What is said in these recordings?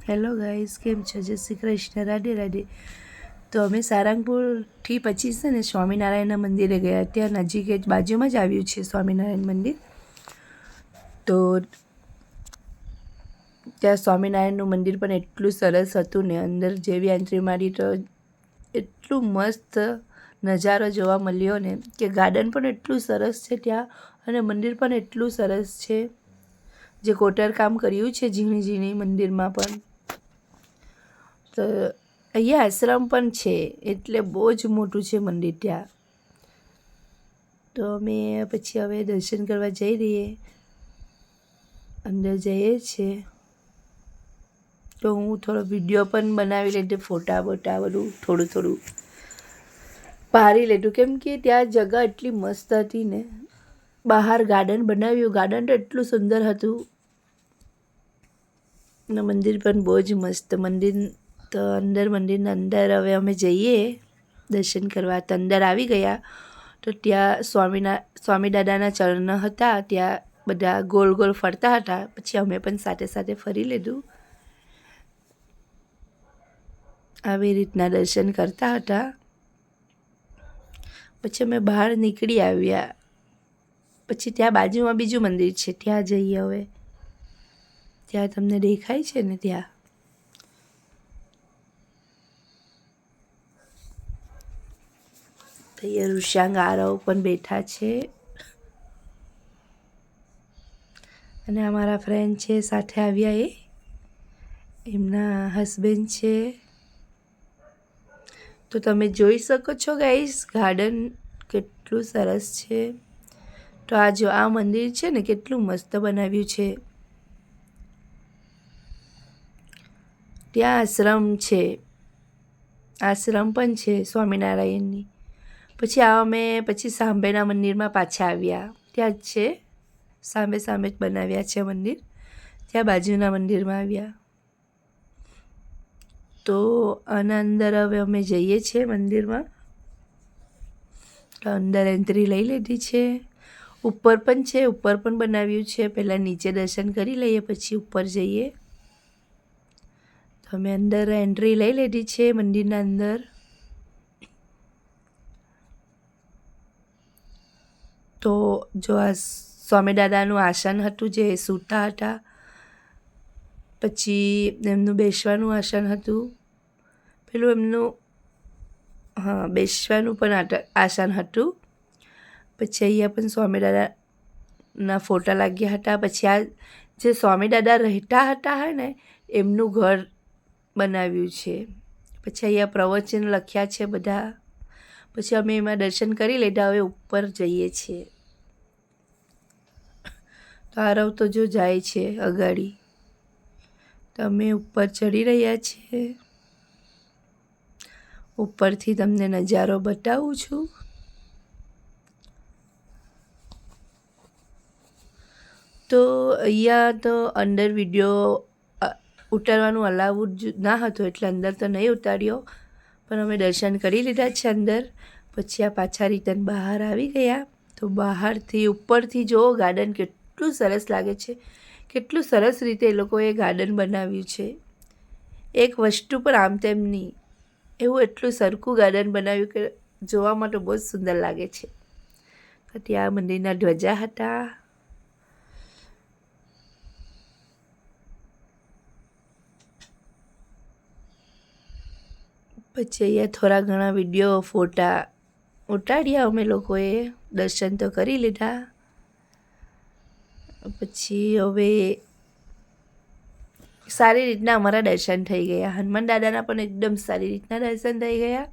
Hello guys, કેમ છો? જય શ્રી કૃષ્ણ, રાધે રાધે. તો અમે સારંગપુરથી પછી છે ને સ્વામિનારાયણના મંદિરે ગયા. ત્યાં નજીક જ બાજુમાં જ આવ્યું છે સ્વામિનારાયણ મંદિર. તો ત્યાં સ્વામિનારાયણનું મંદિર પણ એટલું સરસ હતું ને, અંદર જેવી એન્ટ્રી મારી તો એટલું મસ્ત નજારો જોવા મળ્યો ને કે ગાર્ડન પણ એટલું સરસ છે ત્યાં, અને મંદિર પણ એટલું સરસ છે. જે કોતરકામ કર્યું છે ઝીણી ઝીણી મંદિરમાં પણ. તો અહીંયા આશ્રમ પણ છે, એટલે બહુ જ મોટું છે મંદિર ત્યાં. તો અમે પછી હવે દર્શન કરવા જઈ રહીએ, અંદર જઈએ છીએ. તો હું થોડો વિડીયો પણ બનાવી લેતી, ફોટા બોટા બધું થોડું થોડું પાડી લેતું, કેમ કે ત્યાં જગ્યા એટલી મસ્ત હતી ને. બહાર ગાર્ડન બનાવ્યું, ગાર્ડન તો એટલું સુંદર હતું ને મંદિર પણ બહુ જ મસ્ત. તો મંદિરના અંદર હવે અમે જઈએ દર્શન કરવા. તો અંદર આવી ગયા તો ત્યાં સ્વામી દાદાના ચરણ હતા, ત્યાં બધા ગોળ ગોળ ફરતા હતા. પછી અમે પણ સાથે સાથે ફરી લીધું. આવી રીતના દર્શન કરતા હતા. પછી અમે બહાર નીકળી આવ્યા. પછી ત્યાં બાજુમાં બીજું મંદિર છે, ત્યાં જઈએ હવે. ત્યાં તમને દેખાય છે ને, ત્યાં અહીંયા ઋષાંગ આરવ પણ બેઠા છે, અને અમારા ફ્રેન્ડ છે સાથે આવ્યા, એમના હસબન્ડ છે. તો તમે જોઈ શકો છો ગાઈસ, ગાર્ડન કેટલું સરસ છે. તો આ મંદિર છે ને કેટલું મસ્ત બનાવ્યું છે. ત્યાં આશ્રમ પણ છે સ્વામિનારાયણની. પછી સાંભેના મંદિરમાં પાછા આવ્યા. ત્યાં જ છે, સામે જ બનાવ્યા છે મંદિર. ત્યાં બાજુના મંદિરમાં આવ્યા. તો આના અંદર હવે અમે જઈએ છીએ મંદિરમાં. તો અંદર એન્ટ્રી લઈ લીધી છે. ઉપર પણ છે, ઉપર પણ બનાવ્યું છે. પહેલાં નીચે દર્શન કરી લઈએ, પછી ઉપર જઈએ. તો અમે અંદર એન્ટ્રી લઈ લીધી છે મંદિરના અંદર. તો જો આ સ્વામી દાદાનું આસન હતું, જે સૂતા હતા. પછી એમનું બેસવાનું આસન હતું, પેલું એમનું બેસવાનું પણ આસન હતું. પછી અહીંયા પણ સ્વામી દાદાના ફોટા લાગ્યા હતા. પછી આ જે સ્વામી દાદા રહેતા હતા ને, એમનું ઘર બનાવ્યું છે. પછી અહીંયા પ્રવચન લખ્યા છે બધા. પછી અમે એમાં દર્શન કરી લીધા. હવે ઉપર જઈએ છીએ. તો આરવ તો જો જાય છે અગાડી. તો અમે ઉપર ચડી રહ્યા છીએ. ઉપરથી તમને નજારો બતાવું છું. તો અહીંયા તો અંદર વિડીયો ઉતારવાનું અલાઉડ ના હતું, એટલે અંદર તો નહીં ઉતાર્યો. પણ અમે દર્શન કરી લીધા છે અંદર. પછી આ પાછા રિટર્ન બહાર આવી ગયા. તો બહારથી ઉપરથી જો ગાર્ડન કેટલું સરસ લાગે છે. કેટલું સરસ રીતે એ લોકોએ ગાર્ડન બનાવ્યું છે. એક વસ્તુ પણ આમ તેમ નહીં, એવું એટલું સરખું ગાર્ડન બનાવ્યું કે જોવા માટે બહુ જ સુંદર લાગે છે. તો ત્યાં મંદિરના ધ્વજા હતા. પછી અહીંયા થોડા ઘણા વિડીયો ફોટા ઉતાર્યા અમે લોકોએ. દર્શન તો કરી લીધા. પછી હવે સારી રીતના અમારા દર્શન થઈ ગયા. હનુમાન દાદાના પણ એકદમ સારી રીતના દર્શન થઈ ગયા.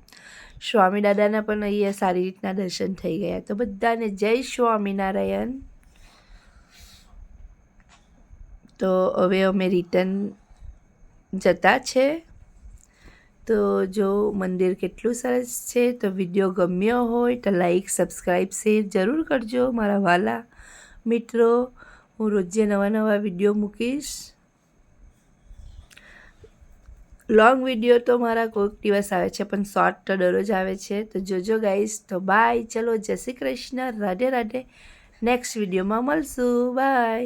સ્વામી દાદાના પણ અહીંયા સારી રીતના દર્શન થઈ ગયા. તો બધાને જય સ્વામિનારાયણ. તો હવે અમે રિટર્ન જતા છે. તો જો મંદિર કેટલું સરસ છે. તો વિડીયો ગમ્યો હોય તો લાઈક, સબસ્ક્રાઈબ, શેર જરૂર કરજો મારા વાલા મિત્રો. હું રોજે નવા વિડીયો મૂકીશ. લોંગ વિડીયો તો મારા કોઈક દિવસ આવે છે, પણ શોર્ટ તો દરરોજ આવે છે. તો જોજો ગાઈસ. તો બાય, ચલો, જય શ્રી કૃષ્ણ, રાધે રાધે. નેક્સ્ટ વિડીયોમાં મળશું. બાય.